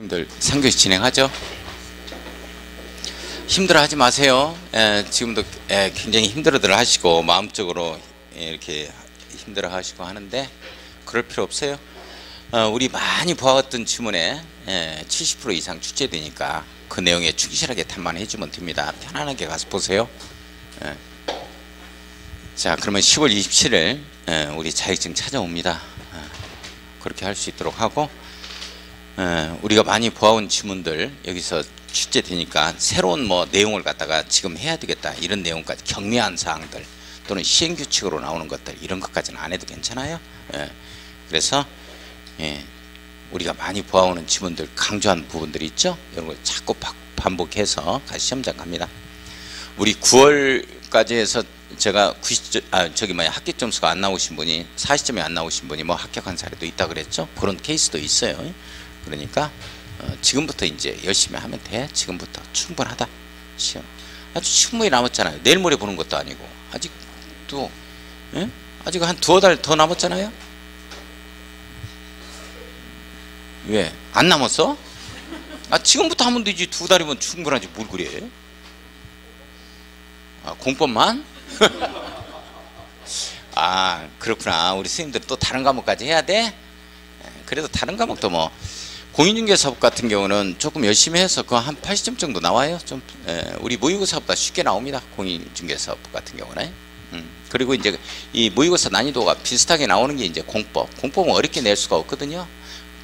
들 상교시 진행하죠. 힘들어하지 마세요. 지금도 굉장히 힘들어들 하시고 마음적으로 이렇게 힘들어하시고 하는데 그럴 필요 없어요. 우리 많이 보았던 지문에 70% 이상 출제되니까 그 내용에 충실하게 탐만해 주면 됩니다. 편안하게 가서 보세요. 자, 그러면 10월 27일 우리 자격증 찾아옵니다. 그렇게 할 수 있도록 하고, 우리가 많이 보아온 지문들 여기서 출제되니까 새로운 뭐 내용을 갖다가 지금 해야 되겠다 이런 내용까지 경미한 사항들 또는 시행규칙으로 나오는 것들 이런 것까지는 안 해도 괜찮아요. 그래서 우리가 많이 보아오는 지문들 강조한 부분들이 있죠. 이런 걸 자꾸 반복해서 같이 시험장 갑니다. 우리 9월까지 해서 제가 합격 점수가 안 나오신 분이 40점이 안 나오신 분이 뭐 합격한 사례도 있다 그랬죠. 그런 케이스도 있어요. 그러니까 지금부터 이제 열심히 하면 돼. 지금부터 충분하다. 시험 아주 충분히 남았잖아요. 내일 모레 보는 것도 아니고 아직도 아직 한 두어 달 더 남았잖아요. 왜? 안 남았어? 지금부터 하면 되지. 두 달이면 충분하지 뭘 그래. 공법만? 그렇구나. 우리 스님들 또 다른 과목까지 해야 돼? 그래도 다른 과목도 뭐 공인중개사법 같은 경우는 조금 열심히 해서 그 한 80점 정도 나와요. 좀 우리 모의고사보다 쉽게 나옵니다. 공인중개사법 같은 경우는. 그리고 이제 이 모의고사 난이도가 비슷하게 나오는 게 이제 공법은 어렵게 낼 수가 없거든요.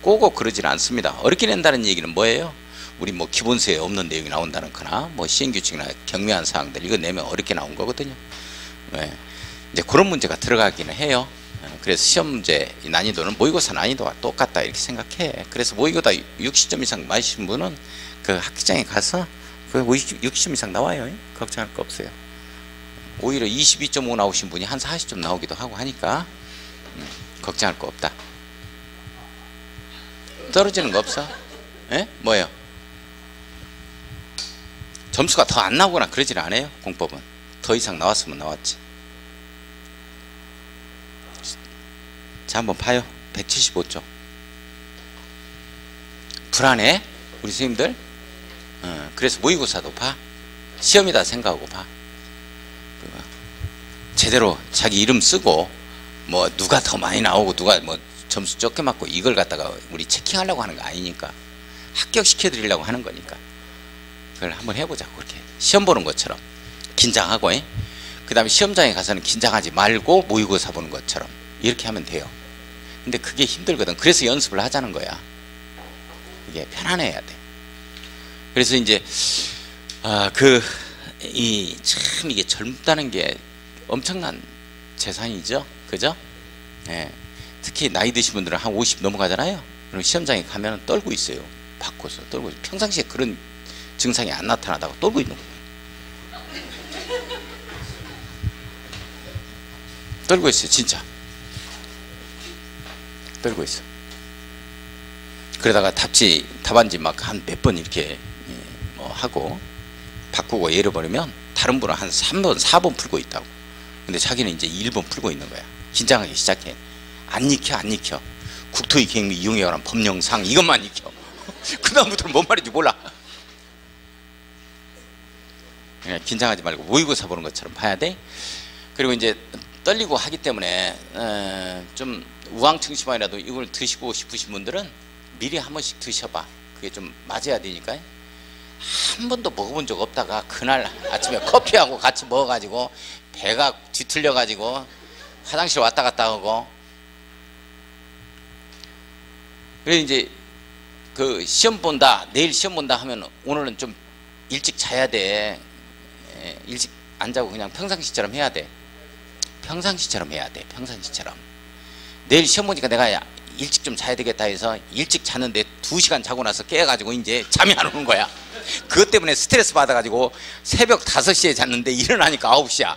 꼭 그러진 않습니다. 어렵게 낸다는 얘기는 뭐예요? 우리 뭐 기본서에 없는 내용이 나온다는 거나 뭐 시행규칙이나 경미한 사항들 이거 내면 어렵게 나온 거거든요. 이제 그런 문제가 들어가기는 해요. 그래서 시험 문제 난이도는 모의고사 난이도가 똑같다 이렇게 생각해. 그래서 모의고사 60점 이상 맞으신 분은 그 학기장에 가서 그 60점 이상 나와요. 걱정할 거 없어요. 오히려 22.5 나오신 분이 한 40점 나오기도 하고 하니까 걱정할 거 없다. 떨어지는 거 없어? 뭐예요? 점수가 더 안 나오거나 그러질 않아요. 공법은 더 이상 나왔으면 나왔지. 자, 한번 봐요. 175쪽 불안해 우리 선생님들. 그래서 모의고사도 봐. 시험이다 생각하고 봐. 제대로 자기 이름 쓰고 뭐 누가 더 많이 나오고 누가 뭐 점수 적게 맞고 이걸 갖다가 우리 체킹하려고 하는 거 아니니까, 합격시켜 드리려고 하는 거니까 그걸 한번 해보자고. 그렇게 시험 보는 것처럼 긴장하고, 그 다음에 시험장에 가서는 긴장하지 말고 모의고사 보는 것처럼 이렇게 하면 돼요. 근데 그게 힘들거든. 그래서 연습을 하자는 거야. 이게 편안해야 돼. 그래서 이제 참 이게 젊다는 게 엄청난 재산이죠. 그죠? 특히 나이 드신 분들은 한 50 넘어가잖아요. 그럼 시험장에 가면 떨고 있어요. 바꿔서 떨고. 평상시에 그런 증상이 안 나타나다가 떨고 있는 거예요. 떨고 있어요. 진짜 떨고 있어. 그러다가 답안지 막 한 몇 번 이렇게 뭐 하고 바꾸고 잃어버리면 다른 분은 한 3번 4번 풀고 있다고. 근데 자기는 이제 1번 풀고 있는 거야. 긴장하기 시작해. 안 익혀. 국토의 계획 및 이용에 관한 법령상 이것만 익혀. 그 다음부터는 뭔 말인지 몰라. 그냥 긴장하지 말고 모의고사 보는 것처럼 봐야 돼. 그리고 이제 떨리고 하기 때문에 좀 우황청심환이라도 이걸 드시고 싶으신 분들은 미리 한 번씩 드셔봐. 그게 좀 맞아야 되니까. 한 번도 먹어본 적 없다가 그날 아침에 커피하고 같이 먹어가지고 배가 뒤틀려가지고 화장실 왔다 갔다 하고, 그래 이제 그 시험 본다, 내일 시험 본다 하면 오늘은 좀 일찍 자야 돼. 일찍 안 자고 그냥 평상시처럼 해야 돼. 평상시처럼 해야 돼. 평상시처럼. 내일 시험 보니까 내가 일찍 좀 자야 되겠다 해서 일찍 잤는데 2시간 자고 나서 깨가지고 이제 잠이 안 오는 거야. 그것 때문에 스트레스 받아가지고 새벽 5시에 잤는데 일어나니까 9시야.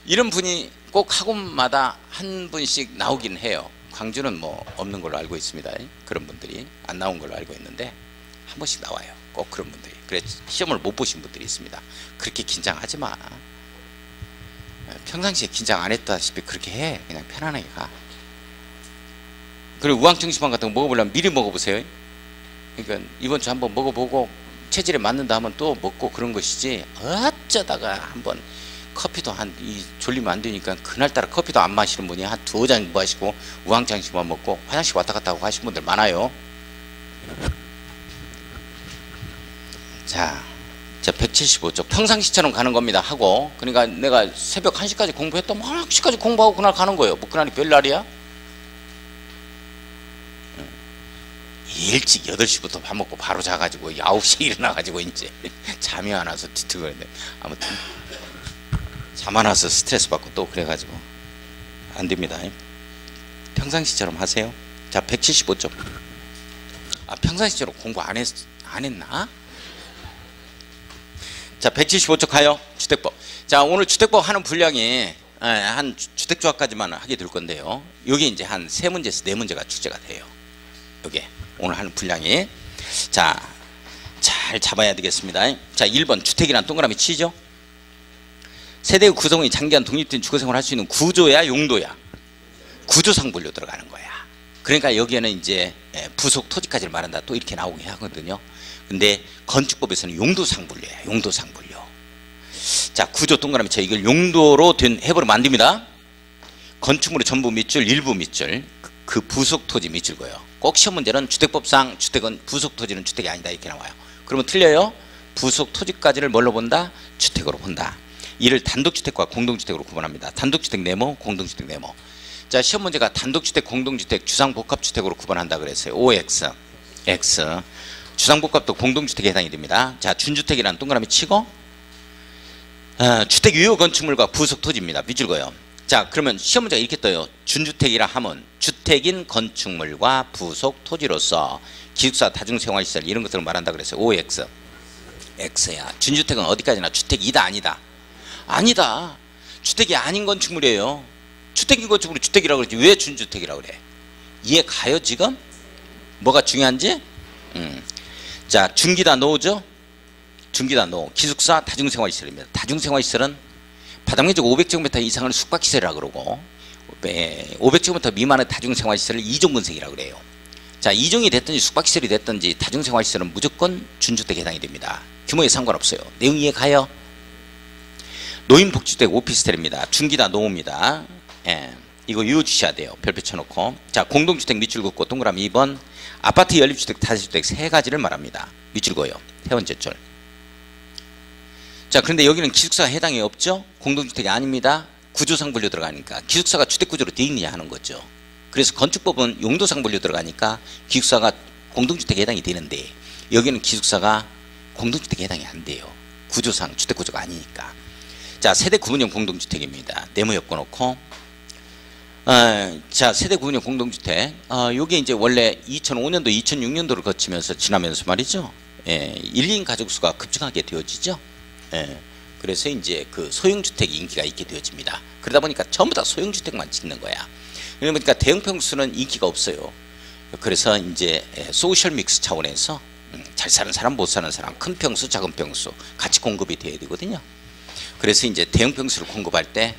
이런 분이 꼭 학원마다 한 분씩 나오긴 해요. 광주는 뭐 없는 걸로 알고 있습니다. 그런 분들이 안 나온 걸로 알고 있는데 한 번씩 나와요. 꼭 그런 분들이. 그래 시험을 못 보신 분들이 있습니다. 그렇게 긴장하지 마. 평상시에 긴장 안 했다시피 그렇게 해. 그냥 편안하게 가. 그리고 우황청심환 같은 거 먹어보려면 미리 먹어보세요. 그러니까 이번 주 한번 먹어보고 체질에 맞는다 하면 또 먹고 그런 것이지, 어쩌다가 한번 커피도 졸리면 안 되니까 그날따라 커피도 안 마시는 분이 한 2잔 마시고 우왕장씩만 먹고 화장실 왔다 갔다 하고 하시는 분들 많아요. 자 175쪽 평상시처럼 가는 겁니다. 하고, 그러니까 내가 새벽 1시까지 공부했다 막 1시까지 공부하고 그날 가는 거예요. 뭐 그날이 별날이야? 일찍 8시부터 밥 먹고 바로 자가지고 9시에 일어나가지고 이제 잠이 안 와서 뒤틀거리는데, 아무튼 잠 안 와서 스트레스 받고 또 그래가지고 안 됩니다. 평상시처럼 하세요. 자 175쪽. 평상시처럼 공부 안 했나? 자 175쪽 가요. 주택법. 자 오늘 주택법 하는 분량이 한 주택조합까지만 하게 될 건데요, 여기 이제 한 3문제에서 4문제가 출제가 돼요. 요게 오늘 하는 분량이. 자 잘 잡아야 되겠습니다. 자 1번 주택이란 동그라미 치죠. 세대의 구성이 장기간 독립된 주거생활을 할 수 있는 구조야 용도야? 구조상 분류 들어가는 거야. 그러니까 여기에는 이제 부속 토지까지를 말한다 또 이렇게 나오게 하거든요. 근데 건축법에서는 용도상 분류야. 용도상 분류. 자 구조 동그라미 쳐. 이걸 용도로 된 해부를 만듭니다. 건축물의 전부 밑줄 일부 밑줄 그 부속 토지 밑줄고요. 꼭 시험 문제는 주택법상 주택은 부속 토지는 주택이 아니다 이렇게 나와요. 그러면 틀려요. 부속 토지까지를 뭘로 본다? 주택으로 본다. 이를 단독주택과 공동주택으로 구분합니다. 단독주택 네모, 공동주택 네모. 자 시험 문제가 단독주택, 공동주택, 주상복합주택으로 구분한다 그랬어요. OX, X. 주상복합도 공동주택에 해당이 됩니다. 자 준주택이라는 동그라미 치고, 주택 유효 건축물과 부속 토지입니다. 밑줄거요. 자 그러면 시험 문제가 이렇게 떠요. 준주택이라 하면 주택인 건축물과 부속 토지로서 기숙사, 다중생활시설 이런 것들을 말한다 그랬어요. OX, X야. 준주택은 어디까지나 주택이다 아니다? 아니다. 주택이 아닌 건축물이에요. 주택인 건축물이 주택이라고 그러지 왜 준주택이라고 그래? 이해 가요 지금? 뭐가 중요한지? 자 중기다 노죠? 중기다 노. 기숙사, 다중생활시설입니다. 다중생활시설은 바닥면적 500제곱미터 이상을 숙박시설이라고 그러고 500제곱미터 미만의 다중생활시설을 이종건설이라고 그래요. 자 이종이 됐든지 숙박시설이 됐든지 다중생활시설은 무조건 준주택에 해당이 됩니다. 규모에 상관없어요. 내용 이해 가요? 노인복지주택 오피스텔입니다. 중기다 노입니다. 이거 유효주셔야 돼요. 별표 쳐놓고. 자 공동주택 밑줄 긋고 동그라미 2번 아파트 연립주택 다세주택 세 가지를 말합니다. 밑줄 그어요. 회원제출. 자 그런데 여기는 기숙사가 해당이 없죠. 공동주택이 아닙니다. 구조상 분류 들어가니까 기숙사가 주택구조로 되어 있느냐 하는 거죠. 그래서 건축법은 용도상 분류 들어가니까 기숙사가 공동주택에 해당이 되는데 여기는 기숙사가 공동주택에 해당이 안 돼요. 구조상 주택구조가 아니니까. 자 세대 구분형 공동주택입니다. 네모 엮어놓고 자 세대 구분형 공동주택 요게 이제 원래 2005년도 2006년도를 거치면서 지나면서 말이죠. 1, 2인 가족수가 급증하게 되어지죠. 그래서 이제 그 소형주택이 인기가 있게 되어집니다. 그러다 보니까 전부 다 소형주택만 짓는 거야. 그러니까 대형평수는 인기가 없어요. 그래서 이제 소셜 믹스 차원에서 잘 사는 사람 못 사는 사람 큰 평수 작은 평수 같이 공급이 돼야 되거든요. 그래서 이제 대형평수를 공급할 때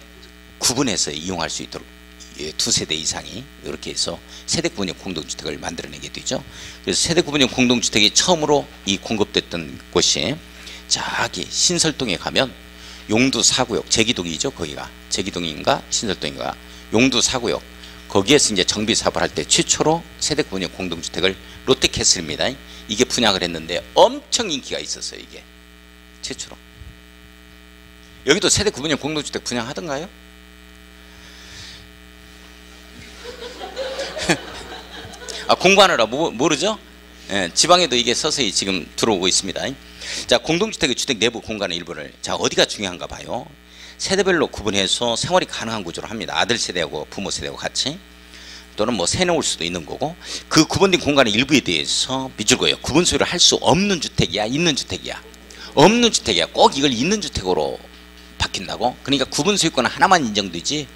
구분해서 이용할 수 있도록 두세대 이상이 이렇게 해서 세대구분형 공동주택을 만들어내게 되죠. 그래서 세대구분형 공동주택이 처음으로 이 공급됐던 곳이 저기 신설동에 가면 용두 4구역 제기동이죠. 거기가 제기동인가 신설동인가 용두 4구역 거기에서 이제 정비 사업을 할 때 최초로 세대구분형 공동주택을 롯데캐슬입니다. 이게 분양을 했는데 엄청 인기가 있었어요. 이게 최초로. 여기도 세대구분형 공동주택 분양하던가요? 공부하느라 모르죠? 지방에도 이게 서서히 지금 들어오고 있습니다. 자 공동주택의 주택 내부 공간의 일부를 자 어디가 중요한가 봐요. 세대별로 구분해서 생활이 가능한 구조로 합니다. 아들 세대하고 부모 세대하고 같이 또는 뭐 새놓을 수도 있는 거고 그 구분된 공간의 일부에 대해서 밑줄 그어요. 구분 소유를 할 수 없는 주택이야 있는 주택이야? 없는 주택이야. 꼭 이걸 있는 주택으로 바뀐다고? 그러니까 구분 소유권 하나만 인정되지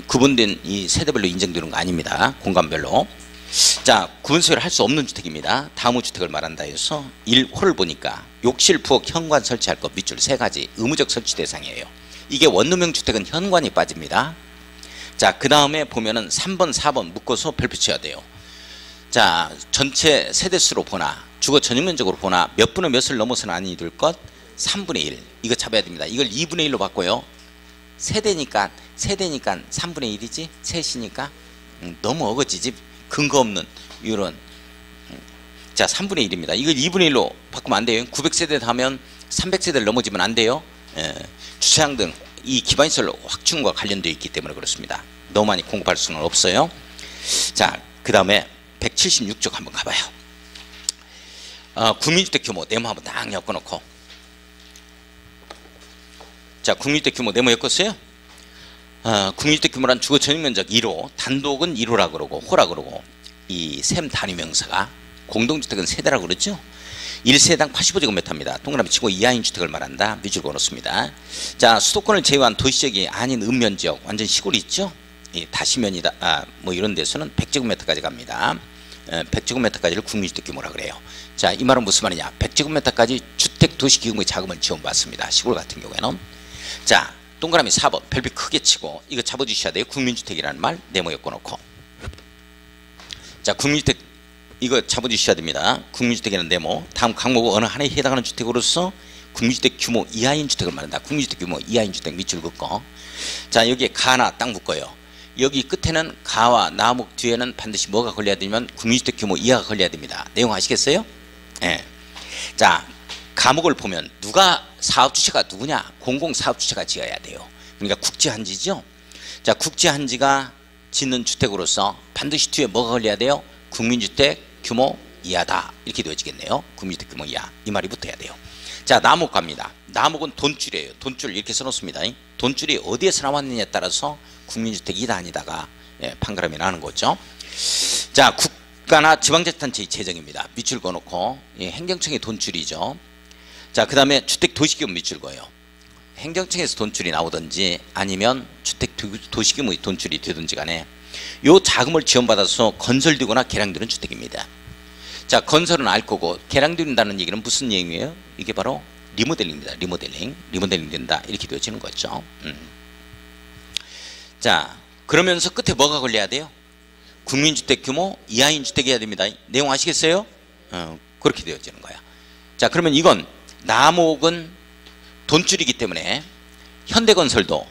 구분된 이 세대별로 인정되는 거 아닙니다. 공간별로. 자 구분 소유를 할 수 없는 주택입니다. 다음의 주택을 말한다 해서 1호를 보니까 욕실, 부엌, 현관 설치할 것 밑줄 세 가지 의무적 설치 대상이에요. 이게 원룸형 주택은 현관이 빠집니다. 자 그 다음에 보면은 3번 4번 묶어서 별표 쳐야 돼요. 자, 전체 세대수로 보나 주거 전용면적으로 보나 몇 분의 몇을 넘어서는 아니 될 것 3분의 1 이거 잡아야 됩니다. 이걸 2분의 1로 바꿔요. 세대니까 3분의 1이지 셋이니까 너무 어거지지 근거 없는 이런 자 3분의 1입니다. 이걸 2분의 1로 바꾸면 안 돼요. 900세대 하면 300세대를 넘어지면 안 돼요. 주차장 등 이 기반시설 확충과 관련되어 있기 때문에 그렇습니다. 너무 많이 공급할 수는 없어요. 자, 그 다음에 176쪽 한번 가봐요. 국민주택 규모 네모 한번 딱 엮어놓고 자 국민주택 규모 네모 엮었어요. 국민주택 규모란 주거 전용면적 1호 단독은 1호라 그러고 호라 그러고 이 셈 단위 명사가 공동주택은 세대라고 그러죠. 1세당 85제곱미터입니다. 동그라미 치고 이하인 주택을 말한다. 밑줄 그어놓습니다. 자 수도권을 제외한 도시적이 아닌 읍면지역 완전 시골이 있죠. 이 다시면이다 뭐 이런 데서는 100제곱미터까지 갑니다. 100제곱미터까지를 국민주택 규모라 그래요. 자 이 말은 무슨 말이냐 100제곱미터까지 주택 도시기금의 자금을 지원받습니다. 시골 같은 경우에는 자 동그라미 4번 별빛 크게 치고 이거 잡아주셔야 돼요. 국민주택이라는 말 네모 엮어놓고 자 국민주택 이거 잡아주셔야 됩니다. 국민주택이라는 네모 다음 항목 어느 하나에 해당하는 주택으로서 국민주택 규모 이하인 주택을 말한다. 국민주택 규모 이하인 주택 밑줄 긋고 자 여기에 가나 딱 묶어요. 여기 끝에는 가와 나목 뒤에는 반드시 뭐가 걸려야 되냐면 국민주택 규모 이하가 걸려야 됩니다. 내용 아시겠어요? 예. 자 가목을 보면 누가 사업주체가 누구냐 공공사업주체가 지어야 돼요. 그러니까 국지한지죠. 자 국지한지가 짓는 주택으로서 반드시 뒤에 뭐가 걸려야 돼요? 국민주택 규모 이하다 이렇게 되어지겠네요. 국민주택 규모 이하 이 말이 붙어야 돼요. 자 나목 갑니다. 나목은 돈줄이에요. 돈줄 이렇게 써놓습니다. 돈줄이 어디에서 나왔느냐에 따라서 국민주택이다 아니다가 판가름이 나는 거죠. 자 국가나 지방자치단체의 재정입니다. 밑줄 그어놓고 행정청의 돈줄이죠. 자 그 다음에 주택 도시기금 밑줄 그어요. 행정청에서 돈줄이 나오든지 아니면 주택 도시기금의 돈줄이 되든지 간에 요 자금을 지원받아서 건설되거나 개량되는 주택입니다. 자 건설은 알 거고 개량된다는 얘기는 무슨 얘기예요? 이게 바로 리모델링입니다. 리모델링 된다 이렇게 되어지는 거죠. 자 그러면서 끝에 뭐가 걸려야 돼요? 국민주택 규모 이하인 주택이어야 됩니다. 내용 아시겠어요? 그렇게 되어지는 거야. 자 그러면 이건 나목은 돈줄이기 때문에 현대건설도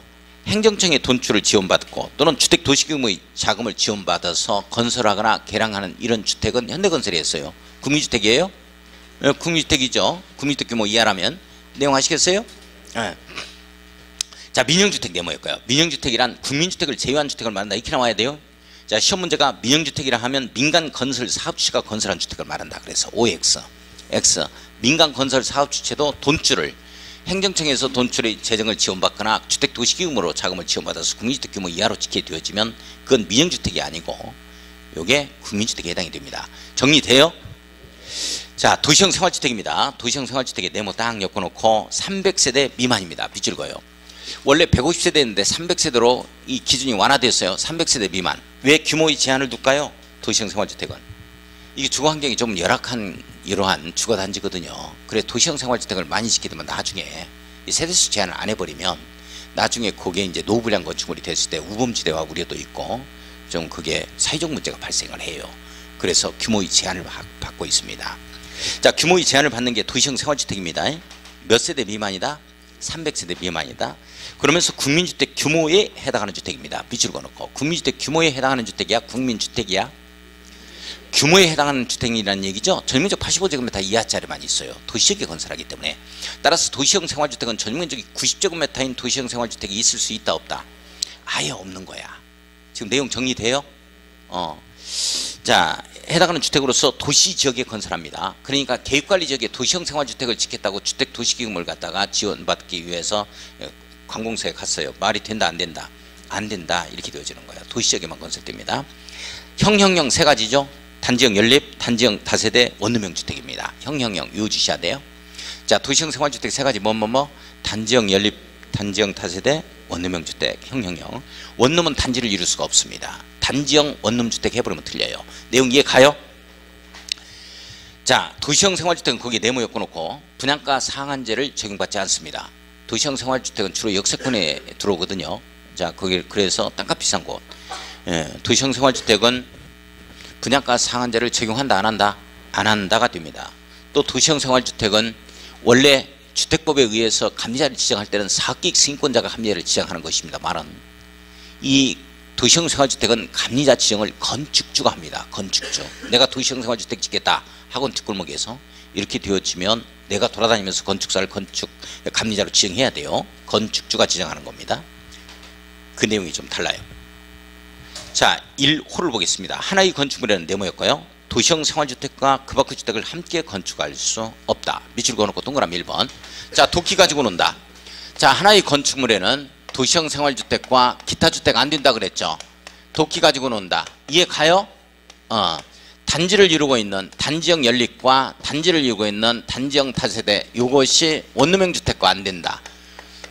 행정청의 돈줄을 지원받고 또는 주택도시기금의 자금을 지원받아서 건설하거나 개량하는 이런 주택은 현대건설이 했어요. 국민주택이에요? 국민주택이죠. 국민주택 규모 이하라면 내용 아시겠어요? 자 민영주택 네모일까요? 민영주택이란 국민주택을 제외한 주택을 말한다 이렇게 나와야 돼요. 자 시험 문제가 민영주택이라 하면 민간 건설 사업주체가 건설한 주택을 말한다. 그래서 OX X 민간 건설 사업주체도 돈줄을 행정청에서 돈줄의 재정을 지원받거나 주택도시기금으로 자금을 지원받아서 국민주택 규모 이하로 지게 되어지면 그건 민영주택이 아니고 이게 국민주택에 해당이 됩니다. 정리돼요? 자 도시형 생활주택입니다. 도시형 생활주택에 네모 딱 엮어놓고 300세대 미만입니다. 밑줄 그어요. 원래 150세대였는데 300세대로 이 기준이 완화됐어요. 300세대 미만. 왜 규모의 제한을 둘까요? 도시형 생활주택은 이게 주거환경이 좀 열악한 이러한 주거단지거든요. 그래 도시형 생활주택을 많이 짓게 되면 나중에 이 세대수 제한을 안 해버리면 나중에 그게 이제 노후불량 건축물이 됐을 때 우범지대와 우려도 있고 좀 그게 사회적 문제가 발생을 해요. 그래서 규모의 제한을 받고 있습니다. 자 규모의 제한을 받는 게 도시형 생활주택입니다. 몇 세대 미만이다? 300세대 미만이다. 그러면서 국민주택 규모에 해당하는 주택입니다. 밑줄 그어놓고 국민주택 규모에 해당하는 주택이야? 국민주택이야? 규모에 해당하는 주택이라는 얘기죠. 전용면적 85제곱미터 이하짜리만 있어요. 도시지역에 건설하기 때문에. 따라서 도시형 생활주택은 전용면적이 90제곱미터인 도시형 생활주택이 있을 수 있다 없다? 아예 없는 거야. 지금 내용 정리돼요? 자 해당하는 주택으로서 도시지역에 건설합니다. 그러니까 계획관리지역에 도시형 생활주택을 짓겠다고 주택도시기금을 갖다가 지원받기 위해서 관공서에 갔어요. 말이 된다 안 된다? 안 된다 이렇게 되어지는 거야. 도시지역에만 건설됩니다. 형형형 세 가지죠. 단지형 연립, 단지형 다세대, 원룸형 주택입니다. 형형형 외워주셔야 돼요. 자 도시형 생활주택 세 가지 단지형 연립, 단지형 다세대, 원룸형 주택, 형형형. 원룸은 단지를 이룰 수가 없습니다. 단지형 원룸 주택 해버리면 틀려요. 내용 이해 가요? 자 도시형 생활주택은 거기에 네모 엮어놓고 분양가 상한제를 적용받지 않습니다. 도시형 생활주택은 주로 역세권에 들어오거든요. 자 거기 그래서 땅값 비싼 곳. 도시형 생활주택은 분양가 상한제를 적용한다 안 한다? 안 한다가 됩니다. 또 도시형 생활주택은 원래 주택법에 의해서 감리자를 지정할 때는 사기익 승인권자가 감리자를 지정하는 것입니다. 말은 이 도시형 생활주택은 감리자 지정을 건축주가 합니다. 건축주. 내가 도시형 생활주택 짓겠다. 학원 뒷골목에서 이렇게 되어지면 내가 돌아다니면서 건축사를 감리자로 지정해야 돼요. 건축주가 지정하는 겁니다. 그 내용이 좀 달라요. 자, 1호를 보겠습니다. 하나의 건축물에는 네모였고요. 도시형 생활주택과 그 밖의 주택을 함께 건축할 수 없다. 밑줄 그어놓고 동그라미 1번. 자, 도끼 가지고 논다. 자, 하나의 건축물에는 도시형 생활주택과 기타 주택 안 된다 그랬죠. 도끼 가지고 논다. 이해 가요? 단지를 이루고 있는 단지형 연립과 단지를 이루고 있는 단지형 다세대, 이것이 원룸형 주택과 안 된다.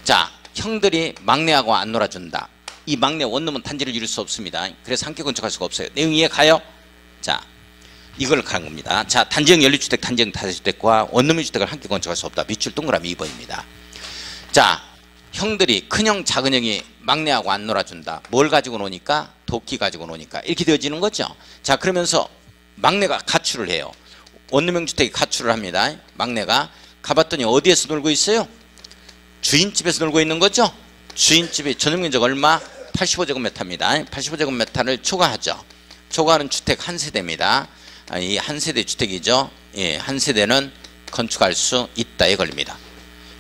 자, 형들이 막내하고 안 놀아준다. 이 막내 원룸은 단지를 이룰 수 없습니다. 그래서 함께 건축할 수가 없어요. 내용 이해 가요? 자, 이걸 가는 겁니다. 자, 단지형 연립주택, 단지형 다세대주택과 원룸형 주택을 함께 건축할 수 없다. 밑줄 동그라미 2번입니다. 자, 형들이 큰형 작은형이 막내하고 안 놀아준다. 뭘 가지고 노니까? 도끼 가지고 노니까. 이렇게 되어지는 거죠. 자, 그러면서 막내가 가출을 해요. 원룸형 주택이 가출을 합니다. 막내가 가봤더니 어디에서 놀고 있어요? 주인집에서 놀고 있는 거죠. 주인집이 전용면적 얼마? 85제곱미터입니다. 85제곱미터를 초과하죠. 초과하는 주택 한 세대입니다. 이 한 세대 주택이죠. 예, 한 세대는 건축할 수 있다. 에 걸립니다.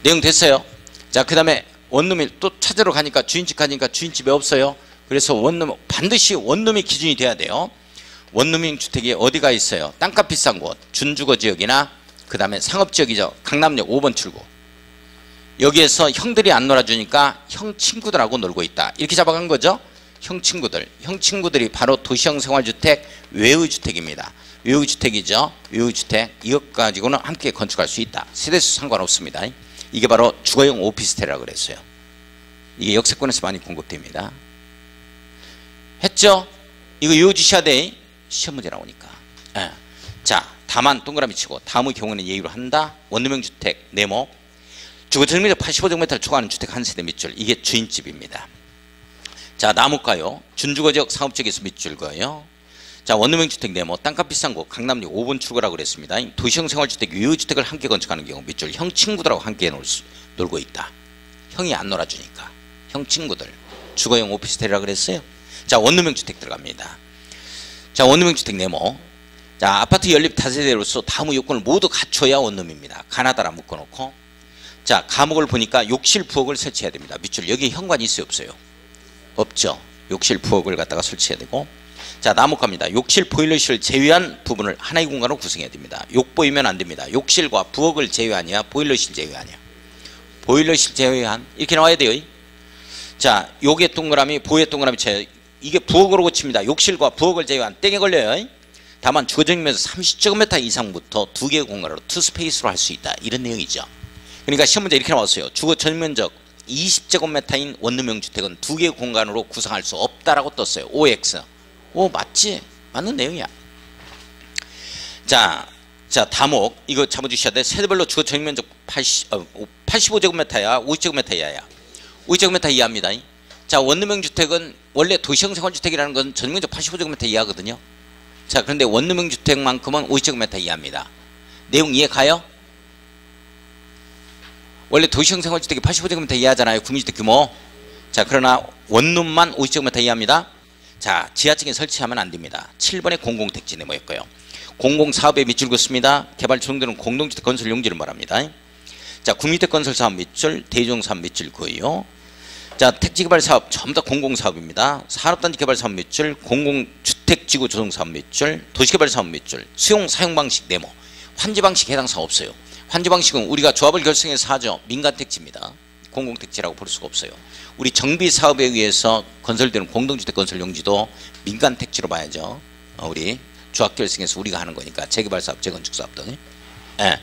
내용 됐어요. 자, 그 다음에 원룸이 또 찾으러 가니까 주인집 가니까 주인집이 없어요. 그래서 원룸, 반드시 원룸이 기준이 돼야 돼요. 원룸형 주택이 어디가 있어요? 땅값 비싼 곳, 준주거 지역이나 그 다음에 상업지역이죠. 강남역 5번 출구. 여기에서 형들이 안 놀아주니까 형 친구들하고 놀고 있다. 이렇게 잡아간 거죠. 형 친구들. 형 친구들이 바로 도시형 생활주택, 외의주택입니다. 외의주택이죠. 외의주택. 이것 가지고는 함께 건축할 수 있다. 세대수 상관없습니다. 이게 바로 주거용 오피스텔이라고 그랬어요. 이게 역세권에서 많이 공급됩니다. 했죠? 이거 외워주셔야 돼. 시험 문제 나오니까. 예. 자, 다만 동그라미 치고 다음의 경우는 예의로 한다. 원룸형 주택 네모. 주거전용면적 85제곱미터를 초과하는 주택 한 세대 밑줄. 이게 주인집입니다. 자, 나무가요. 준주거지역 상업지역에서 밑줄 거예요. 자, 원룸형 주택 네모. 땅값 비싼 곳 강남역 5번 출구라고 그랬습니다. 도시형 생활주택 유효주택을 함께 건축하는 경우 밑줄. 형 친구들하고 함께 놀고 있다. 형이 안 놀아주니까. 형 친구들. 주거용 오피스텔이라고 그랬어요. 자, 원룸형 주택 들어갑니다. 자, 원룸형 주택 네모. 자, 아파트 연립 다세대로서 다음의 요건을 모두 갖춰야 원룸입니다. 가나다라 묶어놓고. 자, 과목을 보니까 욕실 부엌을 설치해야 됩니다. 밑줄. 여기 현관이 있어요, 없어요? 없죠. 욕실 부엌을 갖다가 설치해야 되고. 자, 나무갑니다. 욕실 보일러실을 제외한 부분을 하나의 공간으로 구성해야 됩니다. 욕 보이면 안 됩니다. 욕실과 부엌을 제외하냐, 보일러실 제외하냐. 보일러실 제외한. 이렇게 나와야 돼요. 자, 욕의 동그라미, 보의 동그라미 쳐. 이게 부엌으로 고칩니다. 욕실과 부엌을 제외한 땡에 걸려요. 다만 주거전용면적 30제곱미터 이상부터 두 개의 공간으로 투스페이스로 할 수 있다. 이런 내용이죠. 그러니까 시험 문제 이렇게 나왔어요. 주거전용면적 20제곱미터인 원룸형 주택은 두 개의 공간으로 구성할 수 없다라고 떴어요. OX. 오, 맞지? 맞는 내용이야. 자, 다목 이거 잡아주셔야 돼. 세대별로 주거전용면적 85제곱미터야, 50제곱미터 이하야. 50제곱미터 이하입니다. 자, 원룸형 주택은 원래 도시형 생활주택이라는 건 전용면적 85제곱미터 이하거든요. 자, 그런데 원룸형 주택만큼은 50제곱미터 이하입니다. 내용 이해 가요? 원래 도시형 생활주택이 85제곱미터 이하잖아요. 국민주택 규모. 자, 그러나 원룸만 50제곱미터 이하입니다. 자, 지하층에 설치하면 안 됩니다. 7번에 공공택지 네모였고요. 공공사업에 밑줄 긋습니다. 개발 조정되는 공동주택 건설 용지를 말합니다. 자, 국민주택 건설 사업 밑줄, 대종 사업 밑줄 그어요. 자, 택지개발 사업 전부 다 공공사업입니다. 산업단지 개발 사업 밑줄, 공공주택지구 조성 사업 밑줄, 도시개발 사업 밑줄, 수용 사용 방식 네모. 환지 방식 해당 사업 없어요. 환지 방식은 우리가 조합을 결성해서 하죠. 민간 택지입니다. 공공택지라고 볼 수가 없어요. 우리 정비 사업에 의해서 건설되는 공동주택 건설 용지도 민간 택지로 봐야죠. 우리 조합 결성해서 우리가 하는 거니까 재개발 사업, 재건축 사업 등. 예.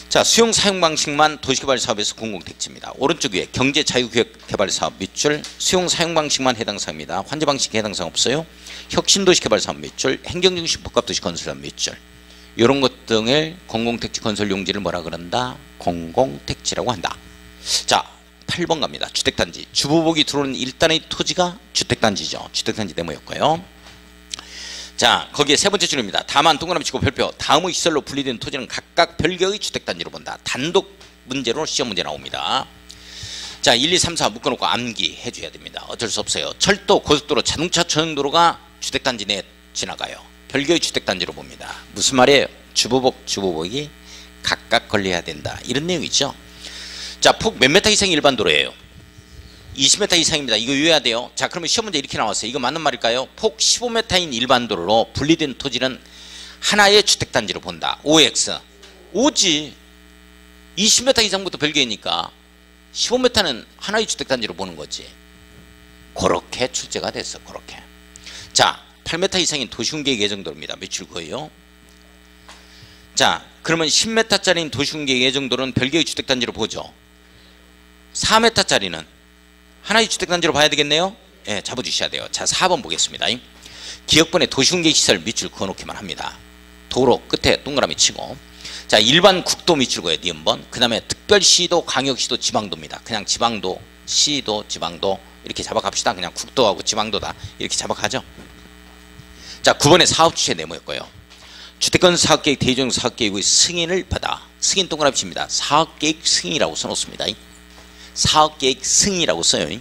자, 수용 사용 방식만 도시개발 사업에서 공공택지입니다. 오른쪽 위에 경제자유구역 개발 사업 밑줄, 수용 사용 방식만 해당 사업입니다. 환지 방식 해당 사업 없어요. 혁신도시 개발 사업 밑줄, 행정중심 복합도시 건설 사업 밑줄. 이런 것 등을 공공택지 건설 용지를 뭐라 그런다? 공공택지라고 한다. 자, 8번 갑니다. 주택단지. 주부복이 들어오는 일단의 토지가 주택단지죠. 주택단지 네모였고요. 자, 거기에 세 번째 줄입니다. 다만 동그라미 치고 별표. 다음의 시설로 분리된 토지는 각각 별개의 주택단지로 본다. 단독 문제로 시험 문제 나옵니다. 자, 1, 2, 3, 4 묶어놓고 암기 해줘야 됩니다. 어쩔 수 없어요. 철도, 고속도로, 자동차 전용도로가 주택단지 내에 지나가요. 별개의 주택단지로 봅니다. 무슨 말이에요? 주보복, 주보복이 각각 걸려야 된다. 이런 내용이죠. 자, 폭 몇 메타 이상이 일반 도로예요? 20m 이상입니다. 이거 외워야 돼요. 자, 그러면 시험 문제 이렇게 나왔어요. 이거 맞는 말일까요? 폭 15m인 일반 도로로 분리된 토지는 하나의 주택단지로 본다. OX. 오지. 20m 이상부터 별개니까 15m는 하나의 주택단지로 보는 거지. 그렇게 출제가 됐어. 그렇게. 자, 8m 이상인 도시군계획 예정도로입니다. 며칠 거예요? 자, 그러면 10m짜리인 도시군계획 예정도로는 별개의 주택단지로 보죠. 4m짜리는 하나의 주택단지로 봐야 되겠네요. 예, 잡아주셔야 돼요. 자, 4번 보겠습니다. 기역번에 도시군계획시설 밑줄 그어놓기만 합니다. 도로 끝에 동그라미 치고. 자, 일반 국도 밑줄 그어요. 니은번. 그 다음에 특별시도, 광역시도, 지방도입니다. 그냥 지방도, 시도, 지방도 이렇게 잡아갑시다. 그냥 국도하고 지방도다 이렇게 잡아가죠. 자, 9번에 사업주체 네모였고요. 주택건 사업계획 대조용 사업계획의 승인을 받아. 승인 동그라미 칩니다. 사업계획 승인이라고 써놓습니다. 사업계획 승인이라고 써요.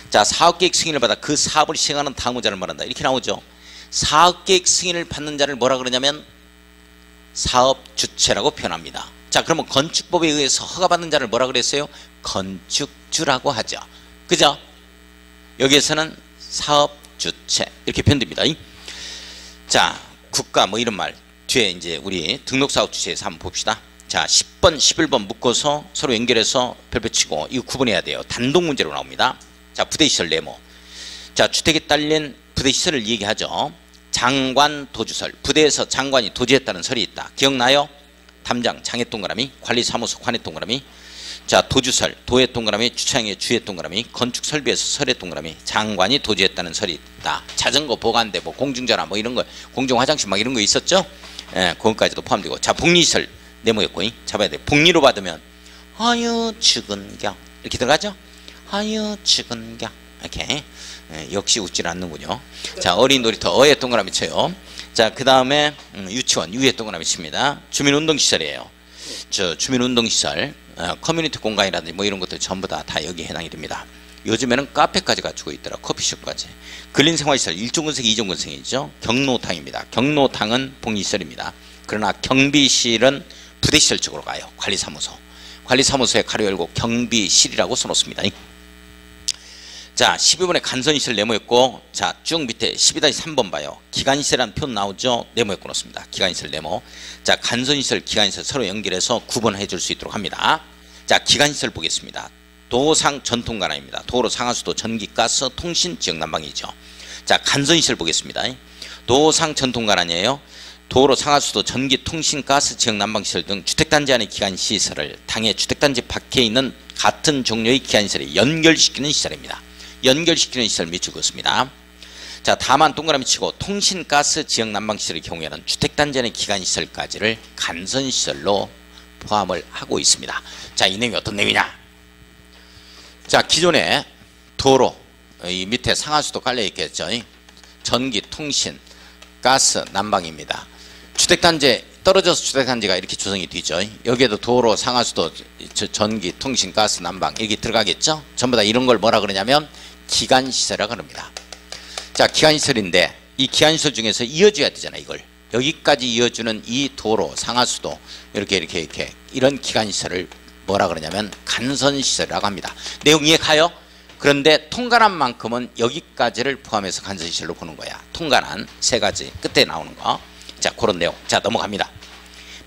자, 사업계획 승인을 받아 그 사업을 시행하는 다음의 자를 말한다. 이렇게 나오죠. 사업계획 승인을 받는 자를 뭐라 그러냐면 사업주체라고 표현합니다. 자, 그러면 건축법에 의해서 허가받는 자를 뭐라 그랬어요? 건축주라고 하죠. 그죠? 여기에서는 사업주체 이렇게 표현됩니다. 자, 국가 뭐 이런 말 뒤에 이제 우리 등록사업주체에서 한번 봅시다. 자, 10번, 11번 묶어서 서로 연결해서 별표 치고 이거 구분해야 돼요. 단독 문제로 나옵니다. 자, 부대시설 네모. 자, 주택에 딸린 부대시설을 얘기하죠. 장관, 도주설. 부대에서 장관이 도지했다는 설이 있다. 기억나요? 담장, 장애 동그라미. 관리사무소, 관에 동그라미. 자, 도주설, 도에 동그라미. 주차장에 주에 동그라미. 건축설비에서 설에 동그라미. 장관이 도지했다는 설이 있다. 자전거 보관대, 뭐 공중전화 뭐 이런 거, 공중화장실 막 이런 거 있었죠? 예, 그것까지도 포함되고. 자, 복리시설 네모였고 잡아야 돼. 복리로 받으면 하유 측은경 이렇게 들어가죠. 하유 측은경 이렇게. 역시 웃질 않는군요. 자, 어린 놀이터 어에 동그라미 쳐요. 자, 그 다음에 유치원 유에 동그라미 칩니다. 주민운동시설이에요. 저 주민운동시설 커뮤니티 공간이라든지 뭐 이런 것들 전부 다 여기에 해당이 됩니다. 요즘에는 카페까지 갖추고 있더라. 커피숍까지. 근린생활시설 1종근생 2종근생이죠. 경로탕입니다. 경로탕은 복리시설입니다. 그러나 경비실은 부대시설 쪽으로 가요. 관리사무소. 관리사무소에 가로 열고 경비실이라고 써놓습니다. 자, 12번에 간선시설 네모였고, 자, 쭉 밑에 12-3번 봐요. 기간시설이라는 표현 나오죠. 네모였고 놓습니다. 기간시설 네모. 자, 간선시설, 기간시설 서로 연결해서 구분해 줄 수 있도록 합니다. 자, 기간시설 보겠습니다. 도상 전통관할입니다. 도로, 상하수도, 전기, 가스, 통신, 지역 난방이죠. 자, 간선시설 보겠습니다. 도상 전통관할이에요. 도로, 상하수도, 전기, 통신, 가스, 지역 난방시설 등 주택단지 안의 기간시설을 당해 주택단지 밖에 있는 같은 종류의 기간시설에 연결시키는 시설입니다. 연결시키는 시설 밑줄 그었습니다. 자, 다만 동그라미 치고 통신, 가스, 지역 난방시설의 경우에는 주택단지 안의 기간시설까지를 간선시설로 포함을 하고 있습니다. 자, 이 내용이 어떤 내용이냐? 자, 기존에 도로, 이 밑에 상하수도 깔려있겠죠. 전기, 통신, 가스, 난방입니다. 주택단지 떨어져서 주택단지가 이렇게 조성이 되죠. 여기에도 도로, 상하수도, 전기, 통신, 가스, 난방 여기 들어가겠죠. 전부 다 이런 걸 뭐라 그러냐면 기간시설이라고 합니다. 자, 기간시설인데 이 기간시설 중에서 이어줘야 되잖아. 이걸 여기까지 이어주는 이 도로, 상하수도 이렇게 이런 기간시설을 뭐라 그러냐면 간선시설이라고 합니다. 내용 이해 가요? 그런데 통관한 만큼은 여기까지를 포함해서 간선시설로 보는 거야. 통관한 세 가지 끝에 나오는 거. 자, 그런 내용. 자, 넘어갑니다.